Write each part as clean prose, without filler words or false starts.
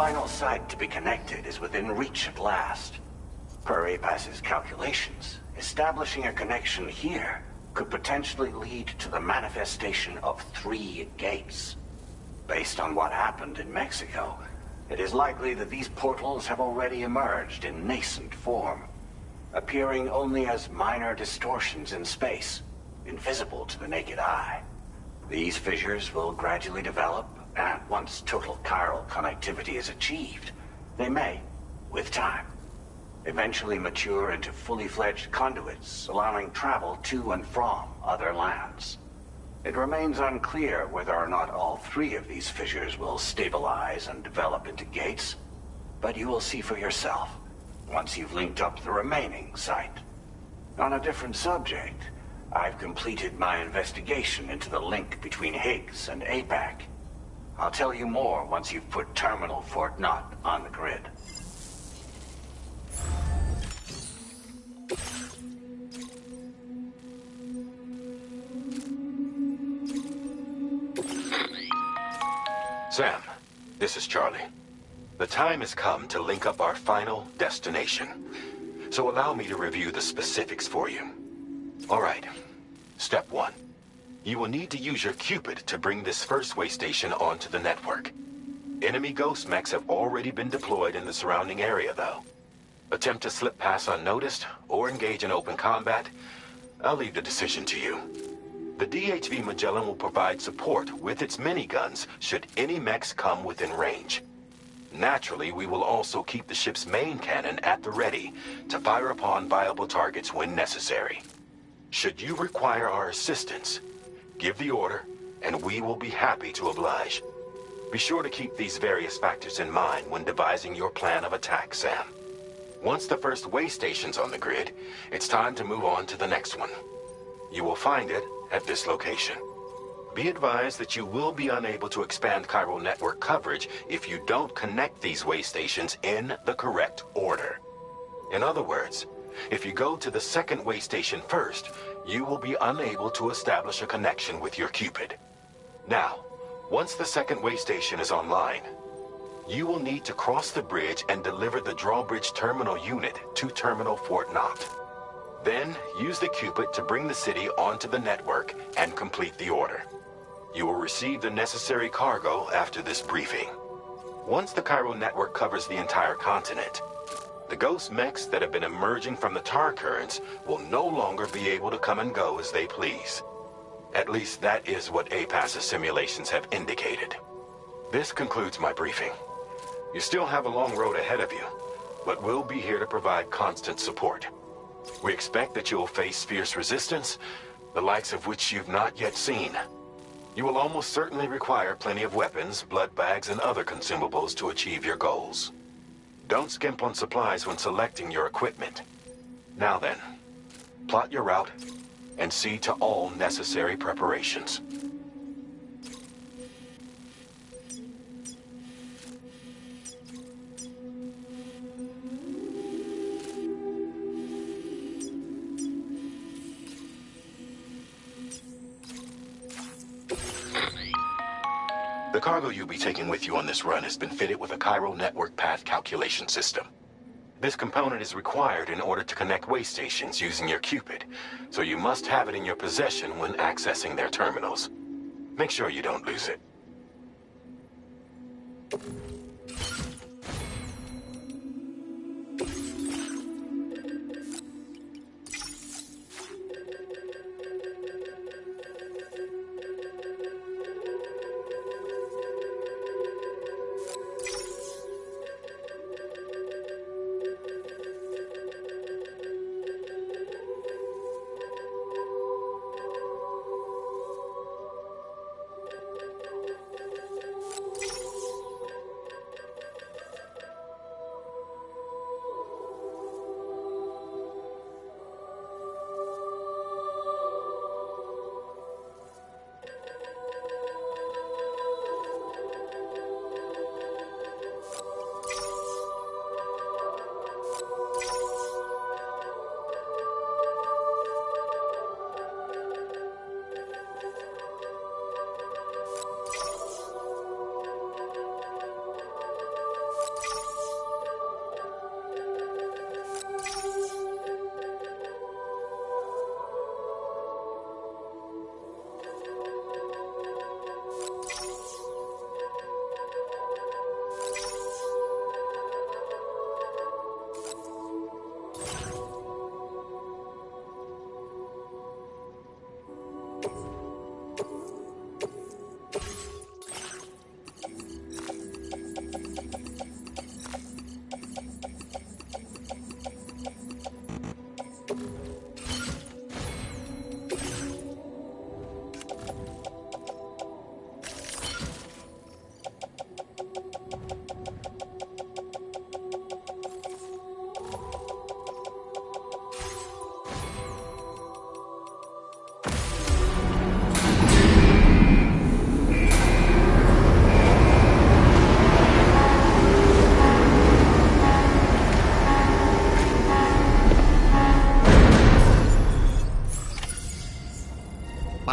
final site to be connected is within reach at last. Per APAS's calculations, establishing a connection here could potentially lead to the manifestation of 3 gates. Based on what happened in Mexico, it is likely that these portals have already emerged in nascent form, appearing only as minor distortions in space, invisible to the naked eye. These fissures will gradually develop, and once total chiral connectivity is achieved, they may, with time, eventually mature into fully fledged conduits, allowing travel to and from other lands. It remains unclear whether or not all 3 of these fissures will stabilize and develop into gates, but you will see for yourself once you've linked up the remaining site. On a different subject, I've completed my investigation into the link between Higgs and APAC. I'll tell you more once you've put Terminal Fort Knott on the grid. Sam, this is Charlie. The time has come to link up our final destination. So allow me to review the specifics for you. All right. Step 1. You will need to use your Cupid to bring this first way station onto the network. Enemy ghost mechs have already been deployed in the surrounding area, though. Attempt to slip past unnoticed or engage in open combat, I'll leave the decision to you. The DHV Magellan will provide support with its miniguns should any mechs come within range. Naturally, we will also keep the ship's main cannon at the ready to fire upon viable targets when necessary. Should you require our assistance, give the order, and we will be happy to oblige. Be sure to keep these various factors in mind when devising your plan of attack, Sam. Once the first way station's on the grid, it's time to move on to the next one. You will find it at this location. Be advised that you will be unable to expand chiral network coverage if you don't connect these way stations in the correct order. In other words, if you go to the second way station first, you will be unable to establish a connection with your Cupid. Now, once the second way station is online, you will need to cross the bridge and deliver the drawbridge terminal unit to Terminal Fort Knott. Then, use the Cupid to bring the city onto the network and complete the order. You will receive the necessary cargo after this briefing. Once the chiral network covers the entire continent, the ghost mechs that have been emerging from the tar currents will no longer be able to come and go as they please. At least that is what APAS's simulations have indicated. This concludes my briefing. You still have a long road ahead of you, but we'll be here to provide constant support. We expect that you will face fierce resistance, the likes of which you've not yet seen. You will almost certainly require plenty of weapons, blood bags, and other consumables to achieve your goals. Don't skimp on supplies when selecting your equipment. Now then, plot your route and see to all necessary preparations. The cargo you'll be taking with you on this run has been fitted with a chiral network path calculation system. This component is required in order to connect way stations using your Cupid, so you must have it in your possession when accessing their terminals. Make sure you don't lose it.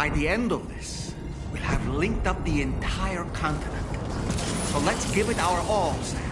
By the end of this, we'll have linked up the entire continent. So let's give it our all, Sam.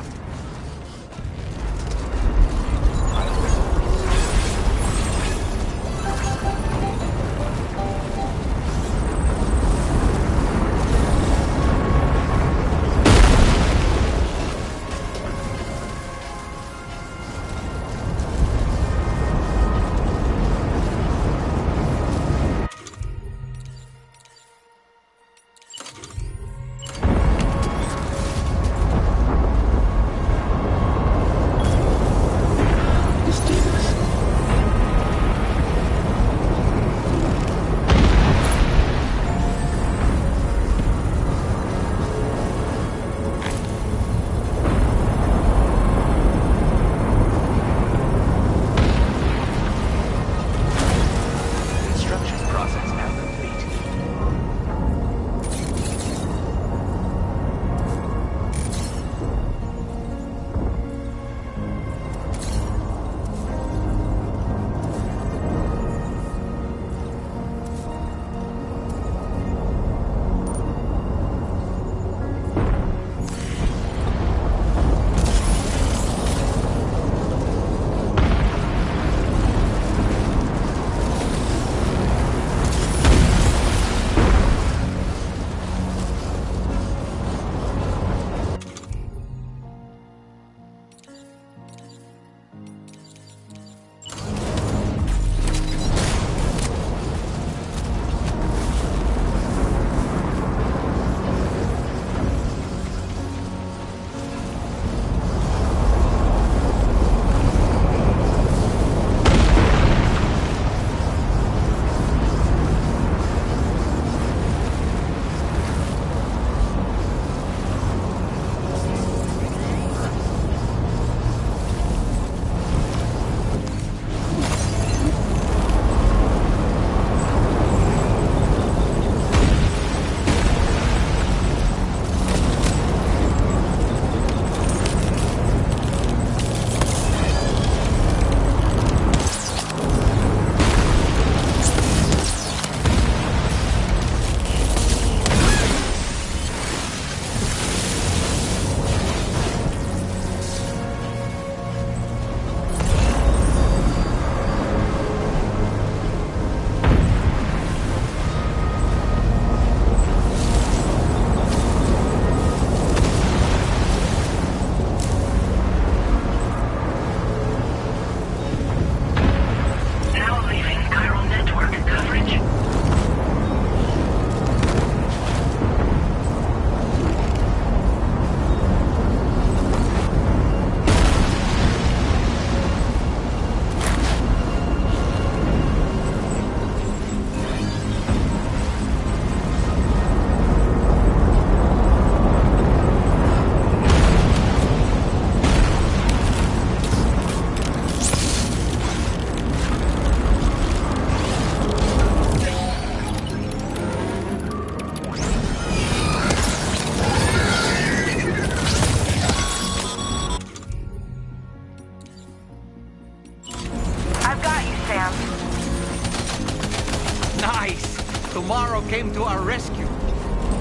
Nice! Tomorrow came to our rescue.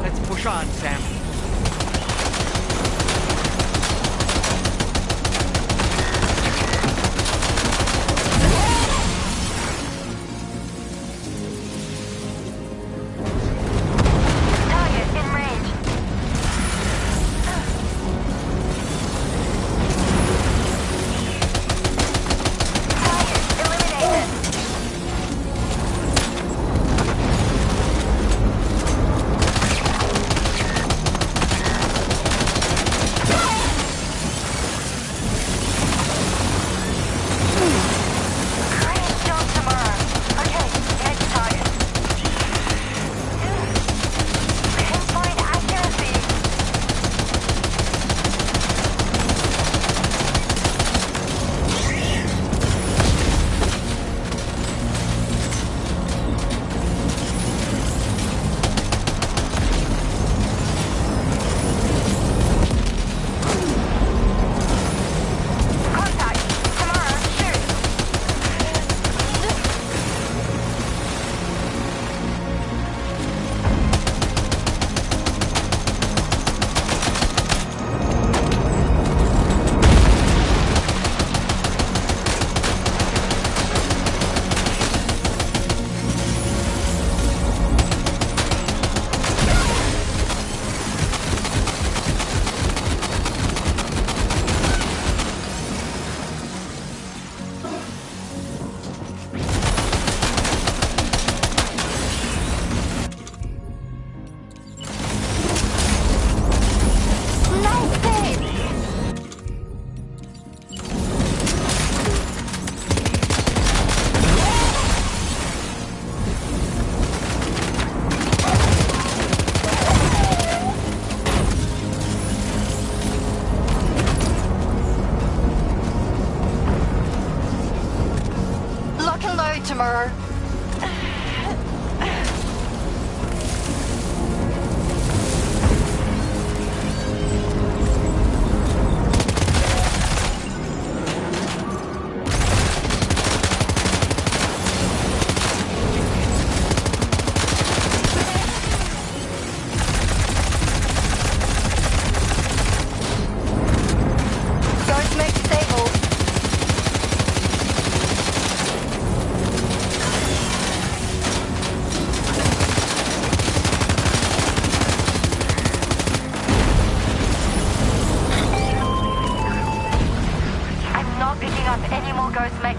Let's push on, Sam. and load tomorrow.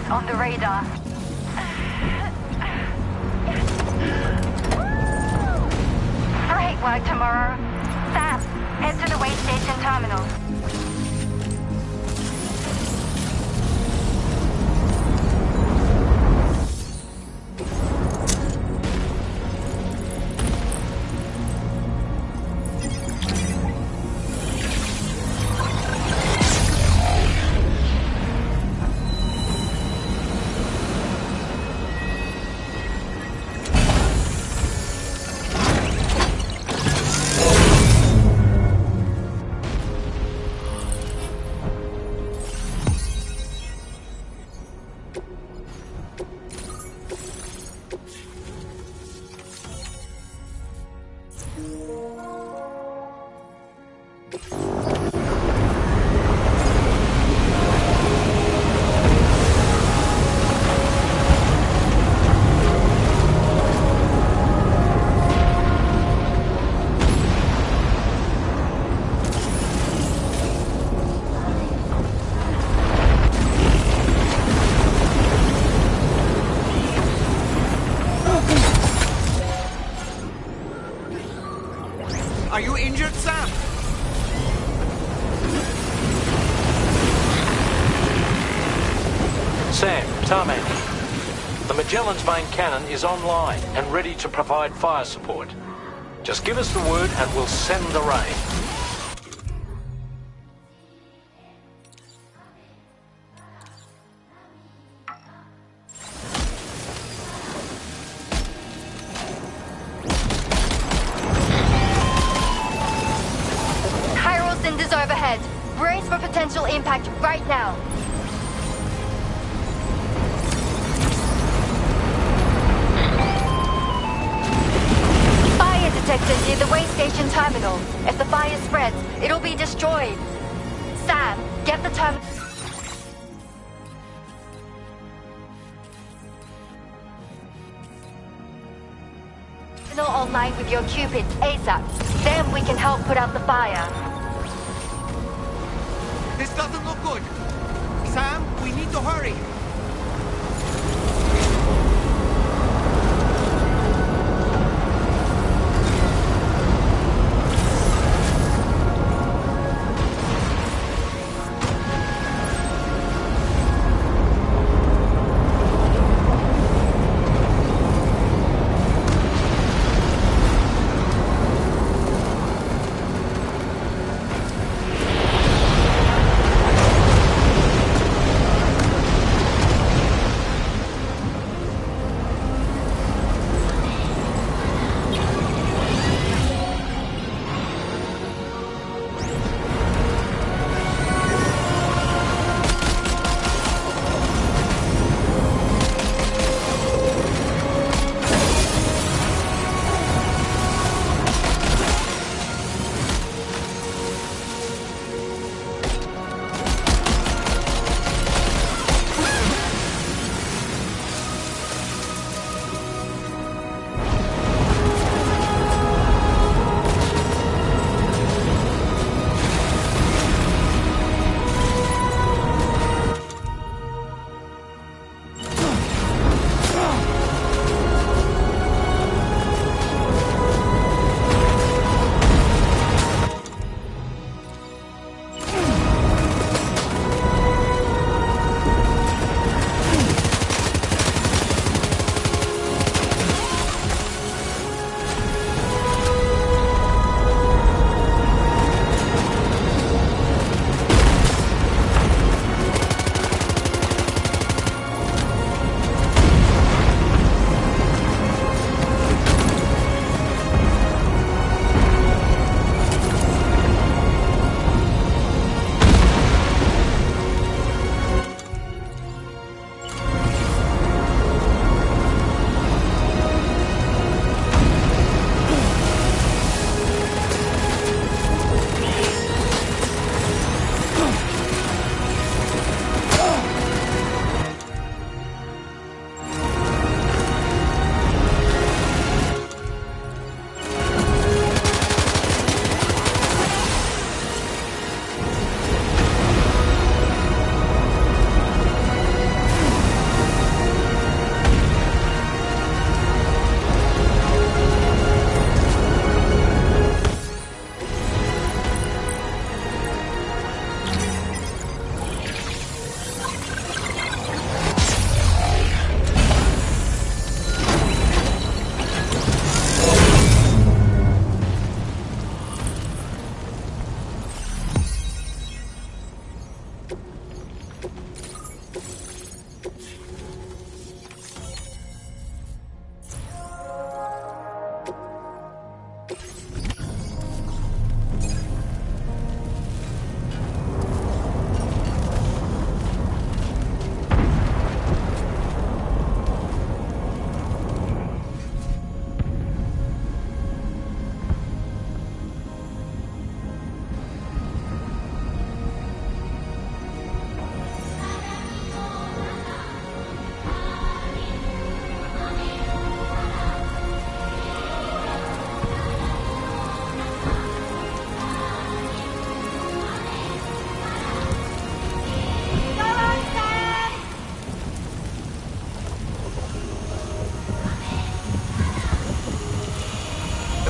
On the radar. Great work tomorrow. Sam, head to the way station terminal. Are you injured, Sam? Sam, Tarman. The Magellan's main cannon is online and ready to provide fire support. Just give us the word and we'll send the rain. Overhead. Brace for potential impact right now. Fire detector near the way station terminal. If the fire spreads, it'll be destroyed. Sam, get the terminal online with your Cupid ASAP. Then we can help put out the fire. This doesn't look good. Sam, we need to hurry.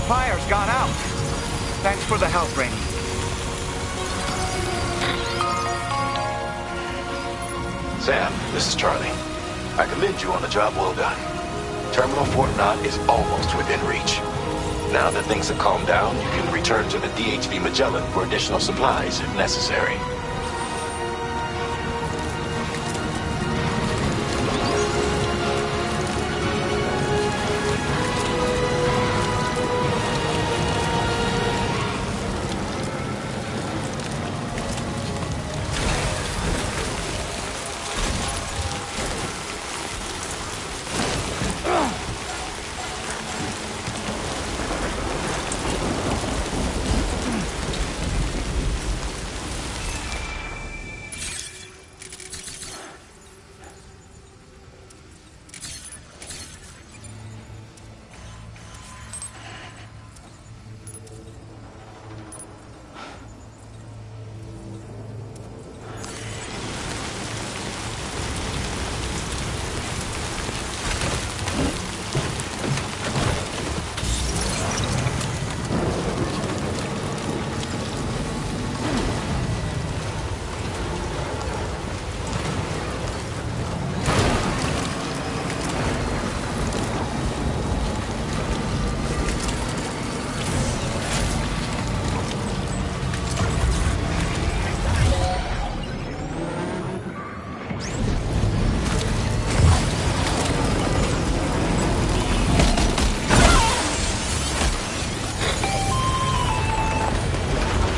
fire's gone out. Thanks for the help, Rainey. Sam, this is Charlie. I commend you on a job well done. Terminal Fort Knott is almost within reach. Now that things have calmed down, you can return to the DHV Magellan for additional supplies if necessary.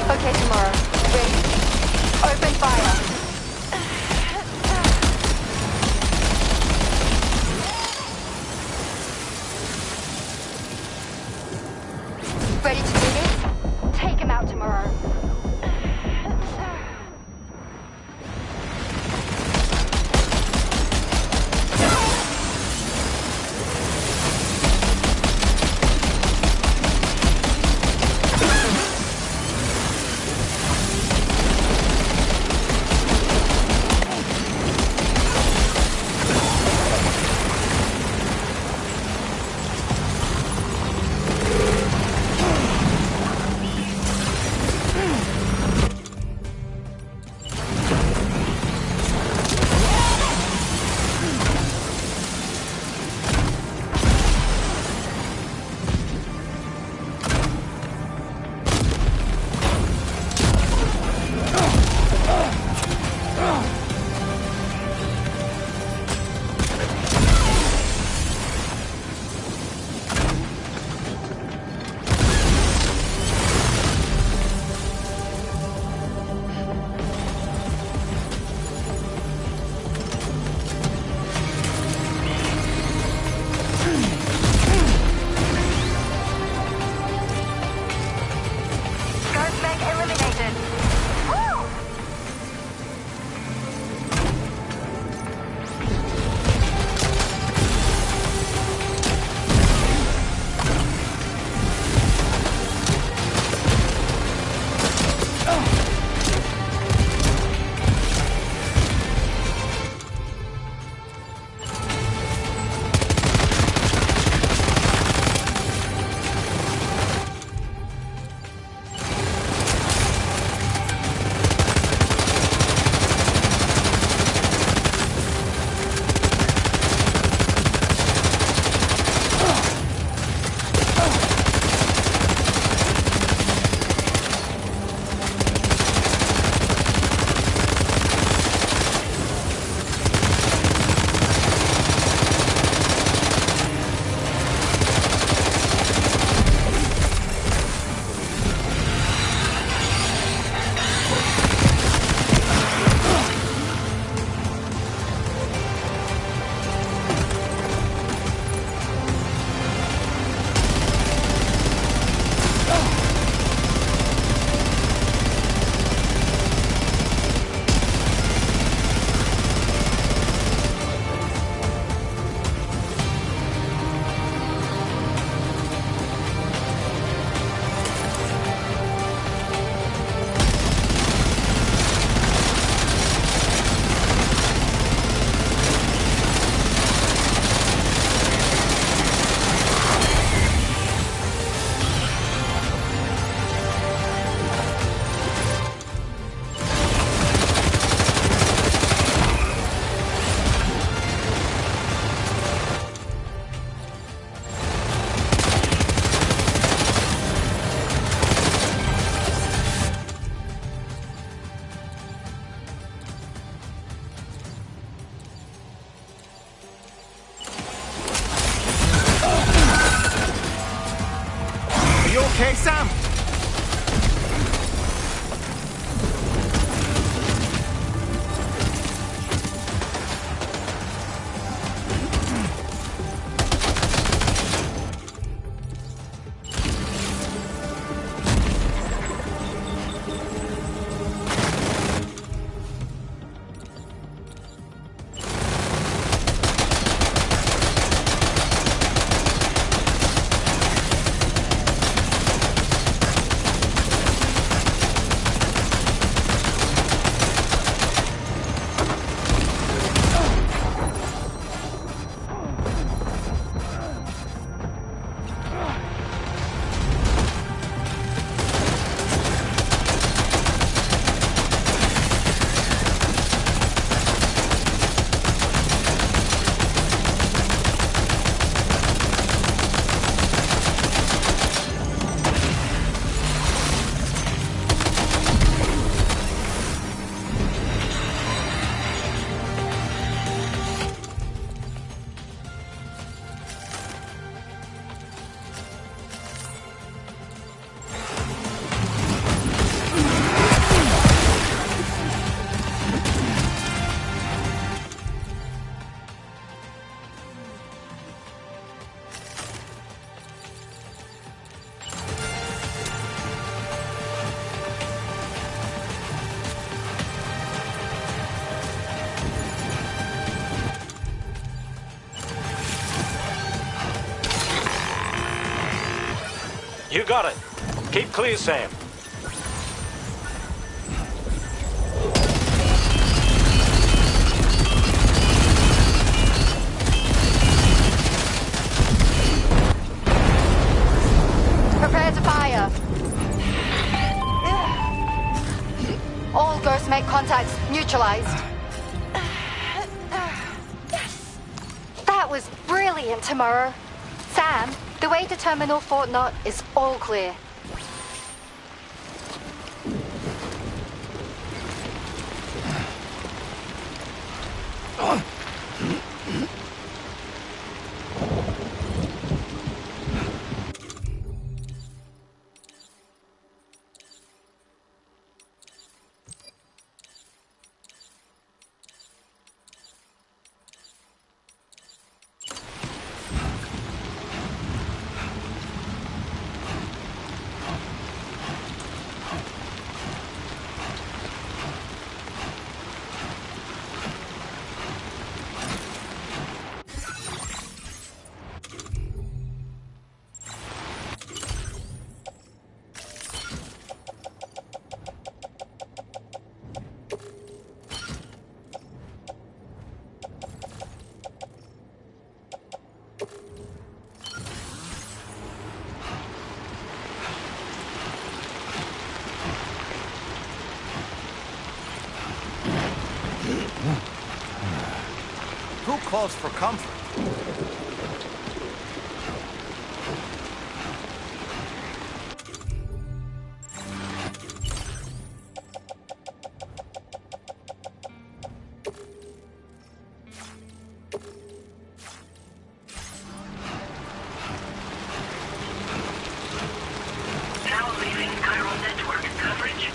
Okay, tomorrow. Ready? Open fire. Ready to do this? Take him out tomorrow. You got it. Keep clear, Sam. Prepare to fire. All Ghost Mech contacts neutralized. That was brilliant, Tomorrow. Sam, the way to Terminal Fort Knot is all clear. Who calls for comfort? Now leaving chiral network coverage.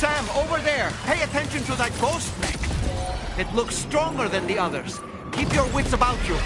Sam, over there! Pay attention to that ghost mech! It looks stronger than the others. Keep your wits about you.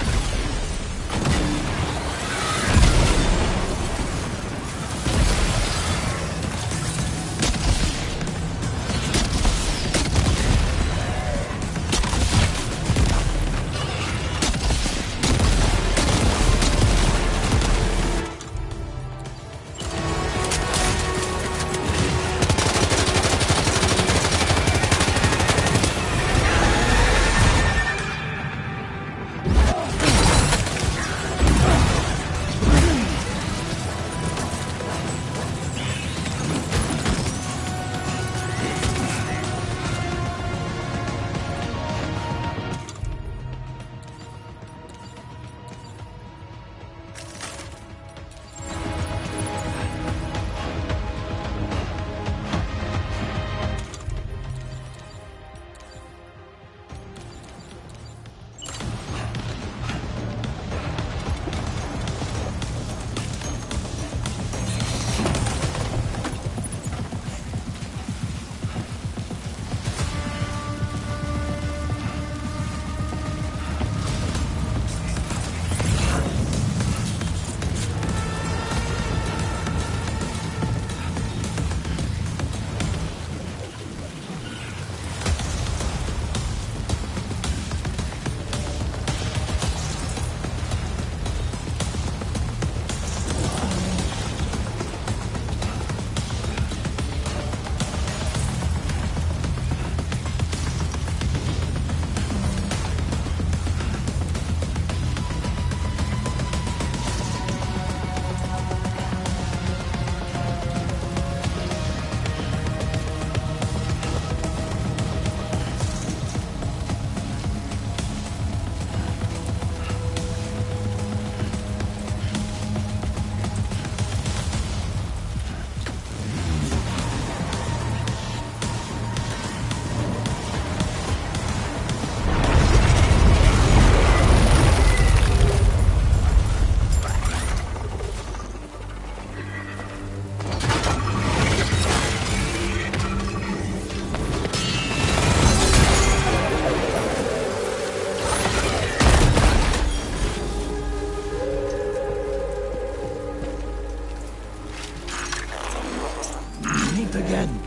again.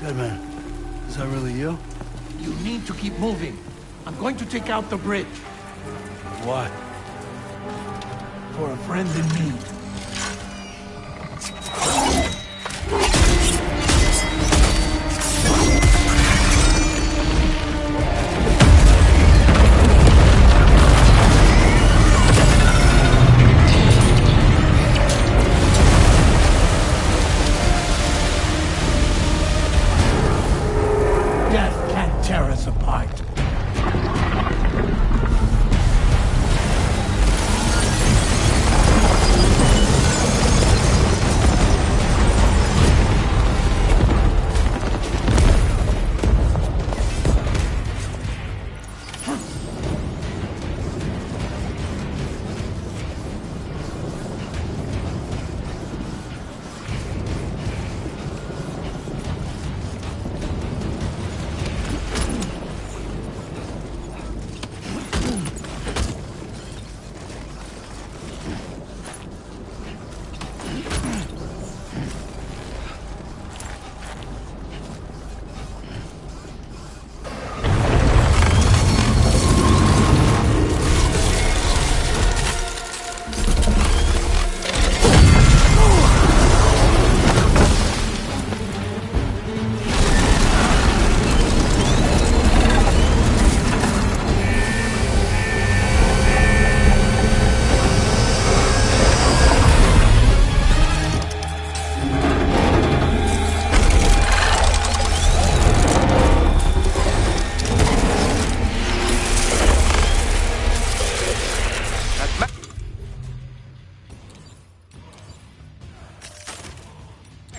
Deadman, is that really you? You need to keep moving. I'm going to take out the bridge. Why? For a friend in need. Death can't tear us apart.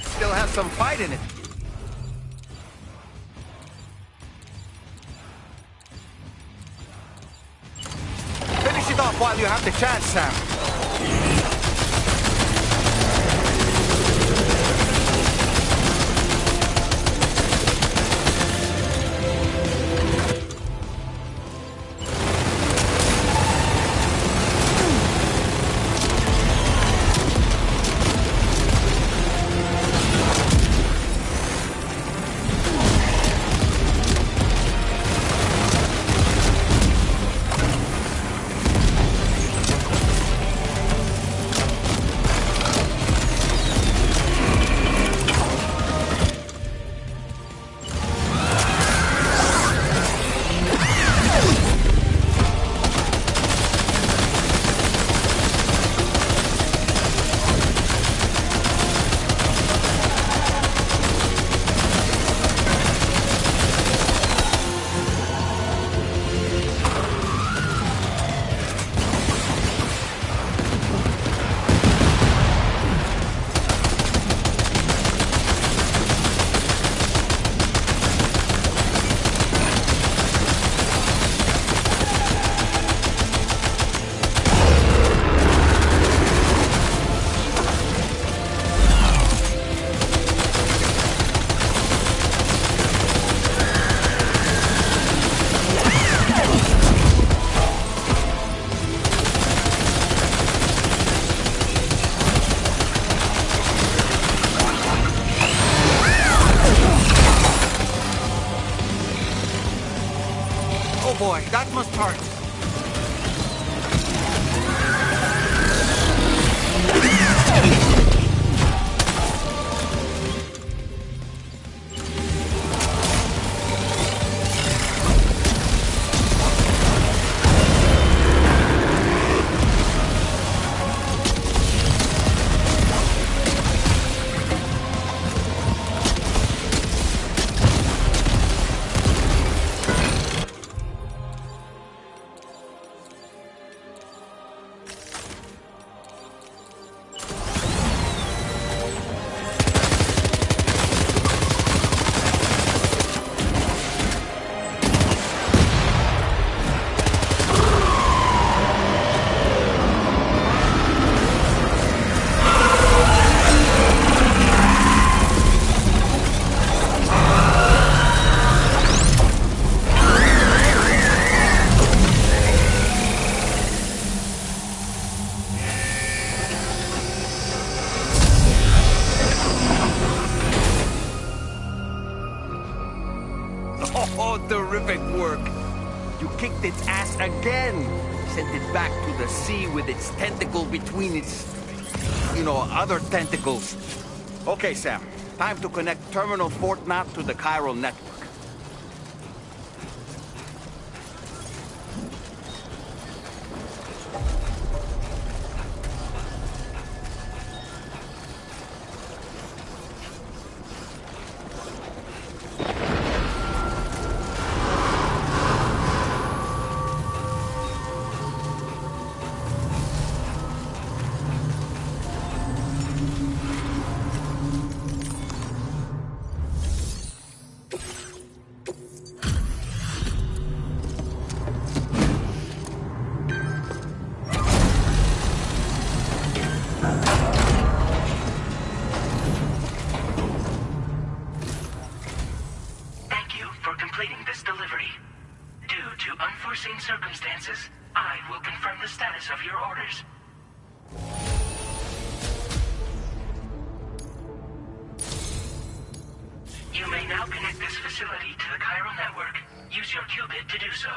Still have some fight in it. Finish it off while you have the chance, Sam. Oh boy, that must hurt. Terrific work. You kicked its ass again. Sent it back to the sea with its tentacle between its, other tentacles. Okay, Sam. Time to connect Terminal Fort Knot to the chiral network. Circumstances, I will confirm the status of your orders. You may now connect this facility to the chiral network. Use your qubit to do so.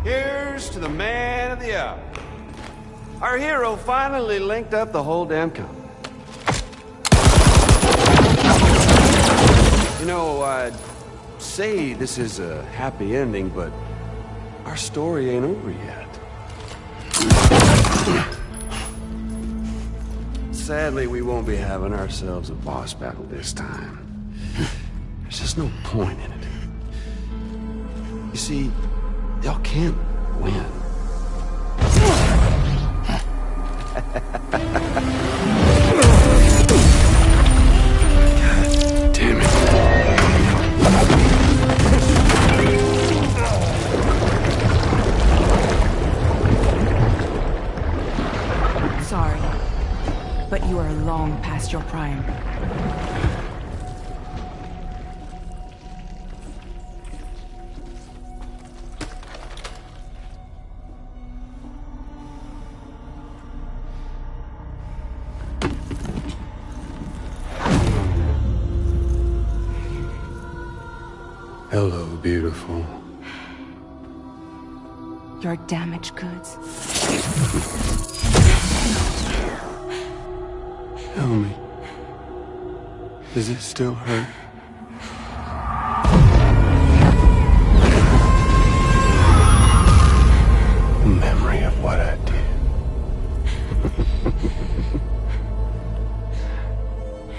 Here's to the man of the hour. Our hero finally linked up the whole damn company. I'd say this is a happy ending, but our story ain't over yet. Sadly, we won't be having ourselves a boss battle this time. There's just no point in it. You see, y'all can't win. God damn it. Sorry, but you are long past your prime. Hello, beautiful. Your damaged goods. Tell me, does it still hurt? Memory of what I did.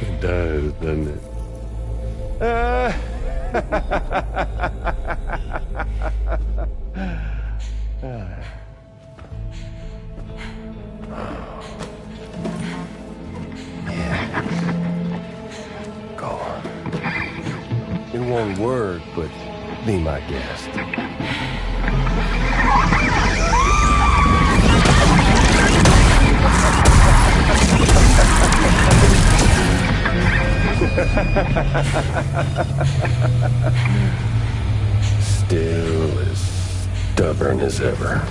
It does, doesn't it? Go on. In one word, but be my guest. Still as stubborn as ever.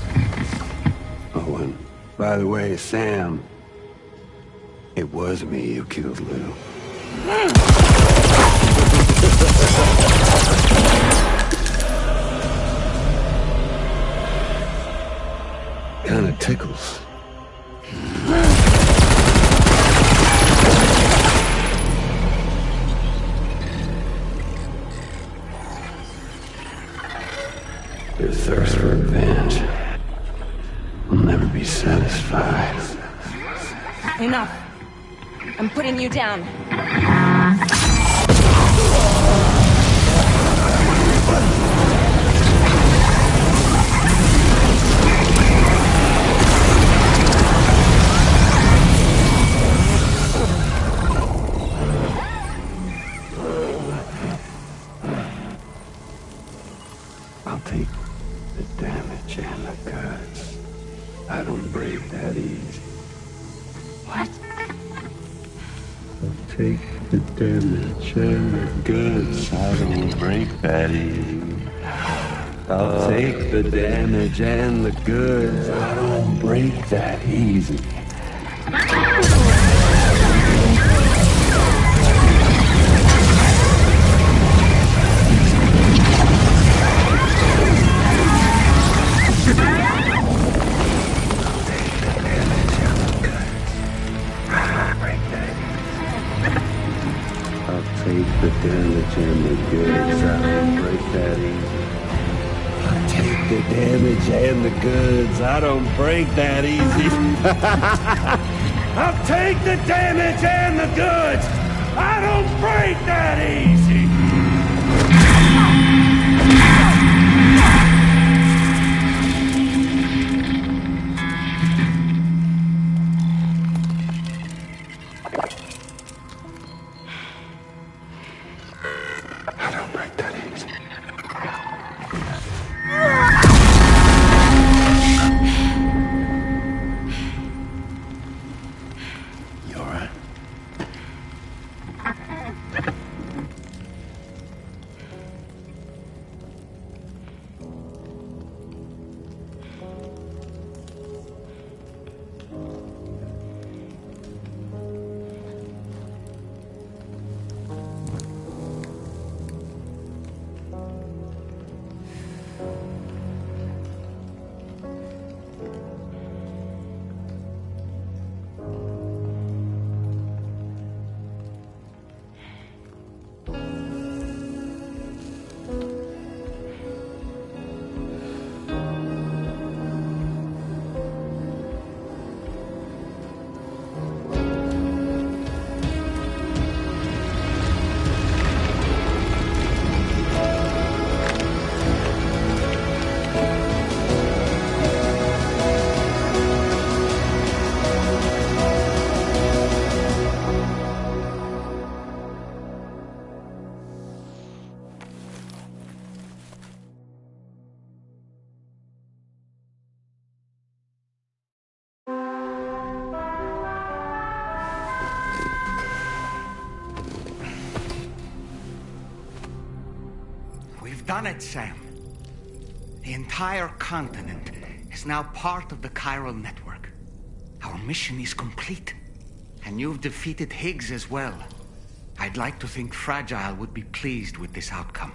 Oh, and by the way, Sam, it was me who killed Lou. Kinda tickles. fine. Enough. I'm putting you down. I'll take the damage and the goods. I don't break that easy. What? I'll take the damage and the goods. I don't break that easy. I'll take the damage and the goods. I don't break that easy. Take the damage and the goods. I don't break that easy. I'll take the damage and the goods. I don't break that easy. I'll take the damage and the goods. I don't break that easy. Done it, Sam. The entire continent is now part of the chiral network. Our mission is complete. And you've defeated Higgs as well. I'd like to think Fragile would be pleased with this outcome.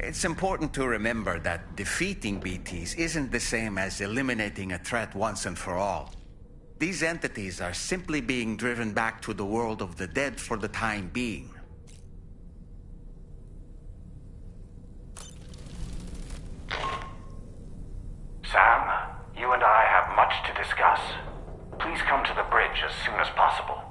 It's important to remember that defeating BTs isn't the same as eliminating a threat once and for all. These entities are simply being driven back to the world of the dead for the time being. Sam, you and I have much to discuss. Please come to the bridge as soon as possible.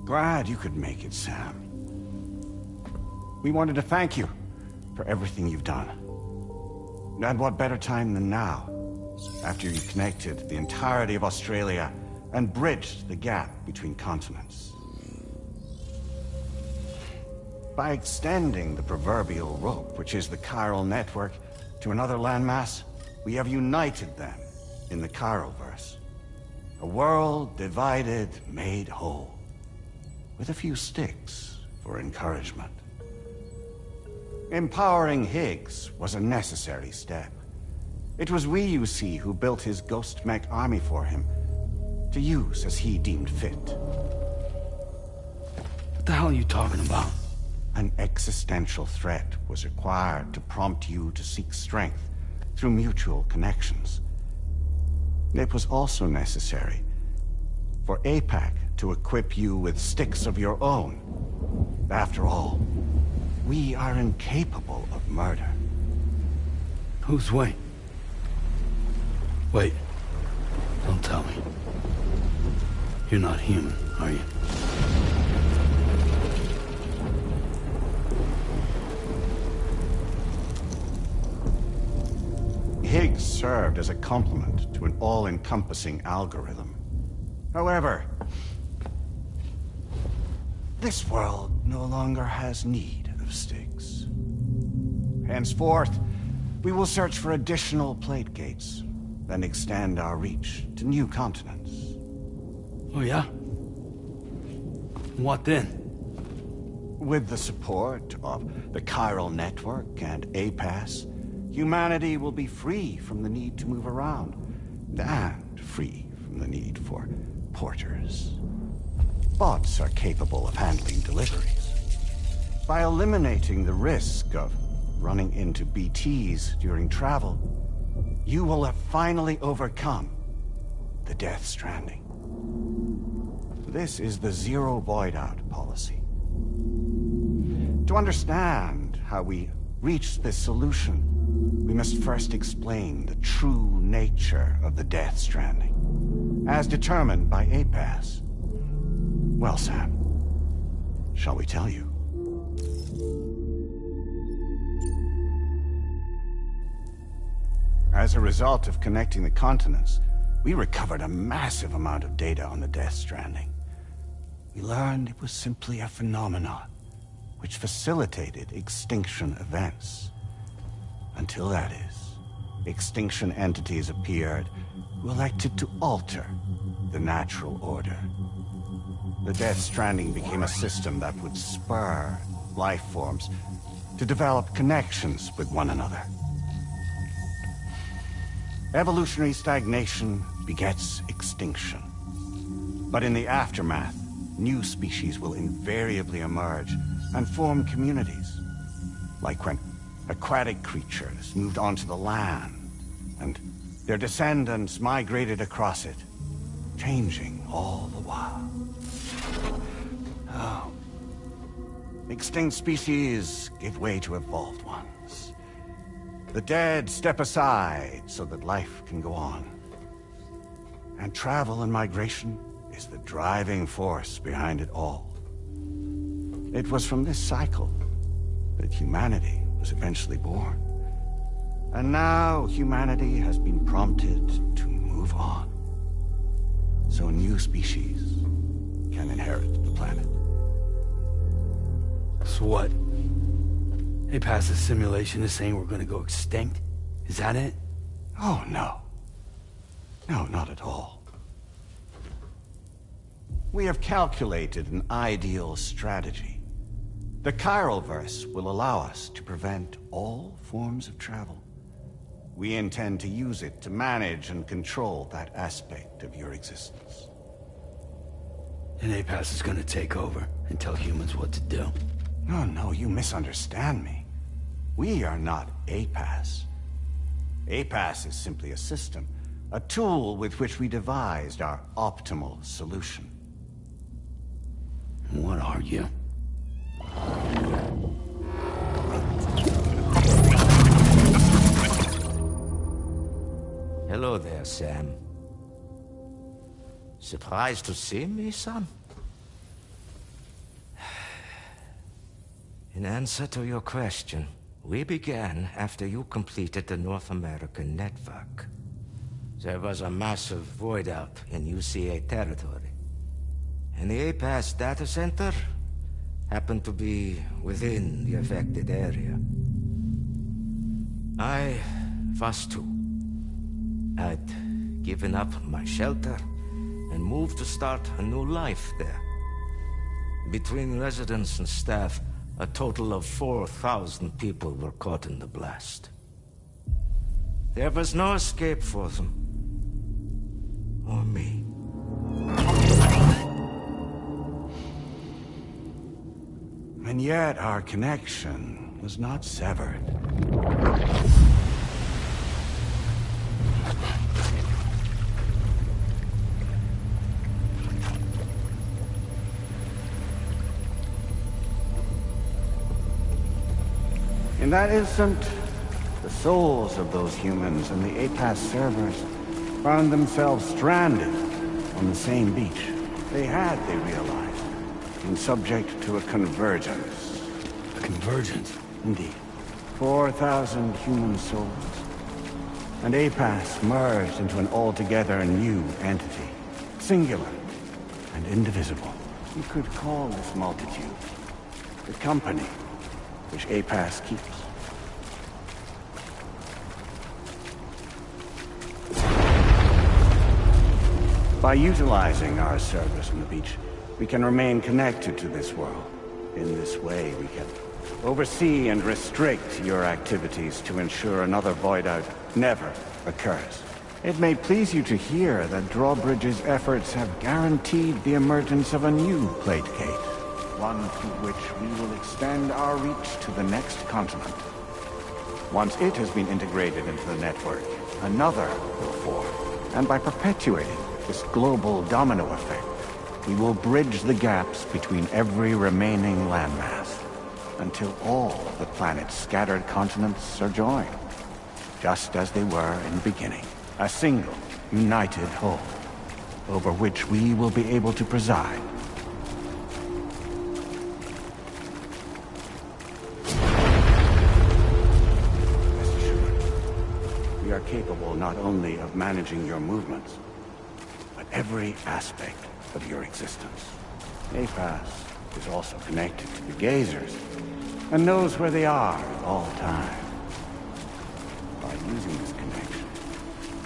Glad you could make it, Sam. We wanted to thank you for everything you've done. And what better time than now, after you connected the entirety of Australia and bridged the gap between continents. By extending the proverbial rope, which is the chiral network, to another landmass, we have united them in the Chiroverse. A world divided, made whole. With a few sticks for encouragement. Empowering Higgs was a necessary step. It was we, you see, who built his ghost mech army for him, to use as he deemed fit. What the hell are you talking about? An existential threat was required to prompt you to seek strength through mutual connections. It was also necessary for APAC to equip you with sticks of your own. After all, we are incapable of murder. Who's we? Wait. Don't tell me. You're not human, are you? Higgs served as a complement to an all-encompassing algorithm. However, this world no longer has need of sticks. Henceforth, we will search for additional plate gates, then extend our reach to new continents. Oh yeah? What then? With the support of the chiral network and APAS, humanity will be free from the need to move around, and free from the need for porters. Bots are capable of handling deliveries. By eliminating the risk of running into BTs during travel, you will have finally overcome the Death Stranding. This is the Zero Void-Out policy. To understand how we reached this solution, we must first explain the true nature of the Death Stranding, as determined by APAS. Well, Sam, shall we tell you? As a result of connecting the continents, we recovered a massive amount of data on the Death Stranding. We learned it was simply a phenomenon which facilitated extinction events. Until that is, extinction entities appeared who elected to alter the natural order. The Death Stranding became a system that would spur life forms to develop connections with one another. Evolutionary stagnation begets extinction. But in the aftermath, new species will invariably emerge and form communities. Like when aquatic creatures moved onto the land, and their descendants migrated across it, changing all the while. Oh. Extinct species give way to evolved ones. The dead step aside so that life can go on. And travel and migration is the driving force behind it all. It was from this cycle that humanity was eventually born. And now humanity has been prompted to move on. So new species can inherit the planet. So what? APAS' simulation is saying we're gonna go extinct? Is that it? Oh, no. No, not at all. We have calculated an ideal strategy. The Chiroverse will allow us to prevent all forms of travel. We intend to use it to manage and control that aspect of your existence. And APAS is gonna take over and tell humans what to do. No, no, you misunderstand me. We are not APAS. APAS is simply a system, a tool with which we devised our optimal solution. What are you? Hello there, Sam. Surprised to see me, son? In answer to your question, we began after you completed the North American network. There was a massive void out in UCA territory. And the APAS data center happened to be within the affected area. I was too. I'd given up my shelter and moved to start a new life there. Between residents and staff, a total of 4,000 people were caught in the blast. There was no escape for them. Or me. And yet our connection was not severed. In that instant, the souls of those humans and the APAS servers found themselves stranded on the same beach. They realized, been subject to a convergence. A convergence? Indeed. 4,000 human souls. And APAS merged into an altogether new entity. Singular and indivisible. You could call this multitude the company which APAS keeps. By utilizing our service on the beach, we can remain connected to this world. In this way, we can oversee and restrict your activities to ensure another void out never occurs. It may please you to hear that Drawbridge's efforts have guaranteed the emergence of a new plate gate. One through which we will extend our reach to the next continent. Once it has been integrated into the network, another will form. And by perpetuating this global domino effect, we will bridge the gaps between every remaining landmass, until all of the planet's scattered continents are joined, just as they were in the beginning. A single, united whole, over which we will be able to preside. We are capable not only of managing your movements, but every aspect of your existence. APAS is also connected to the gazers, and knows where they are at all times. By using this connection,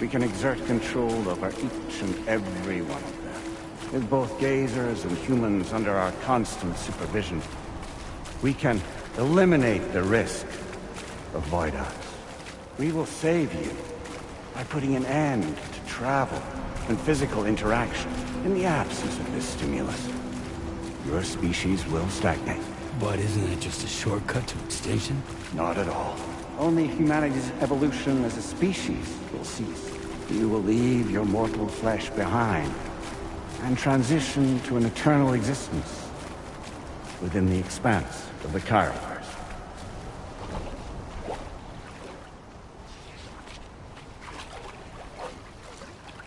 we can exert control over each and every one of them. With both gazers and humans under our constant supervision, we can eliminate the risk of void outs. We will save you by putting an end to travel and physical interaction. In the absence of this stimulus, your species will stagnate. But isn't it just a shortcut to extinction? Not at all. Only humanity's evolution as a species will cease. You will leave your mortal flesh behind and transition to an eternal existence within the expanse of the Chiroverse.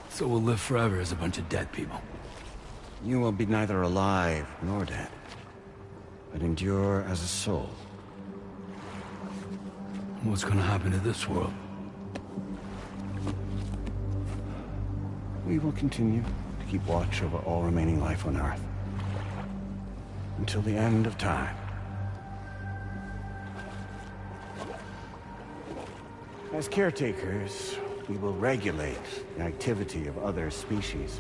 So we'll live forever as a bunch of dead people. You will be neither alive nor dead, but endure as a soul. What's gonna happen to this world? We will continue to keep watch over all remaining life on Earth. Until the end of time. As caretakers, we will regulate the activity of other species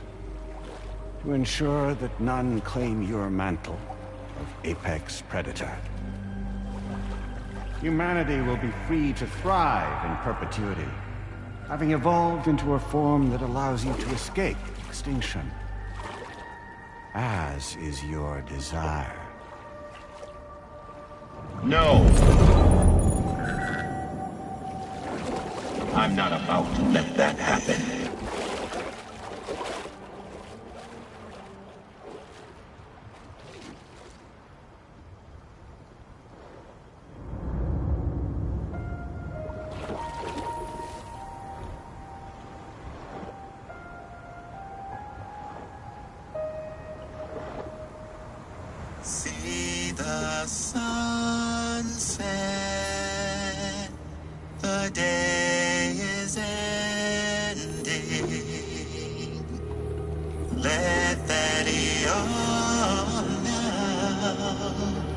to ensure that none claim your mantle of apex predator. Humanity will be free to thrive in perpetuity, having evolved into a form that allows you to escape extinction, as is your desire. No! I'm not about to let that happen. See the sunset, the day is ending. Let that yawn now.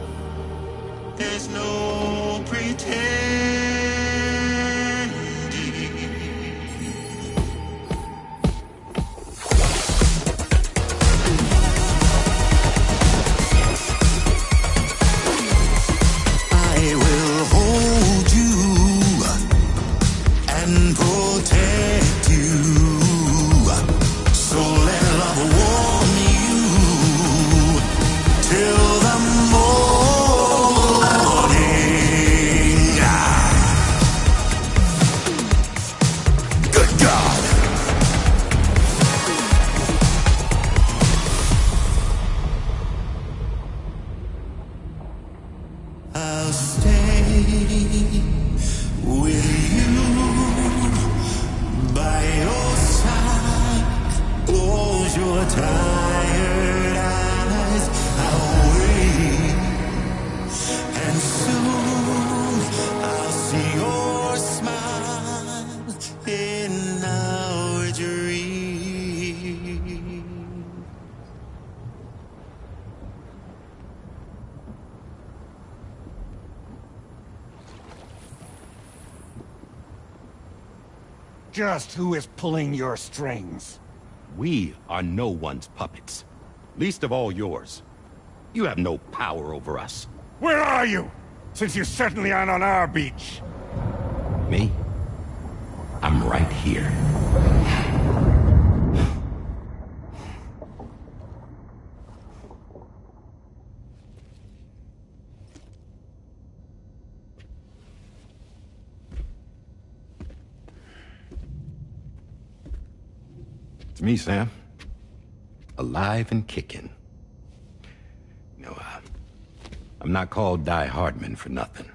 just who is pulling your strings. We are no one's puppets. Least of all yours. You have no power over us. Where are you? Since you certainly aren't on our beach. Me? I'm right here. It's me, Sam. Alive and kicking. You know, I'm not called Die Hardman for nothing.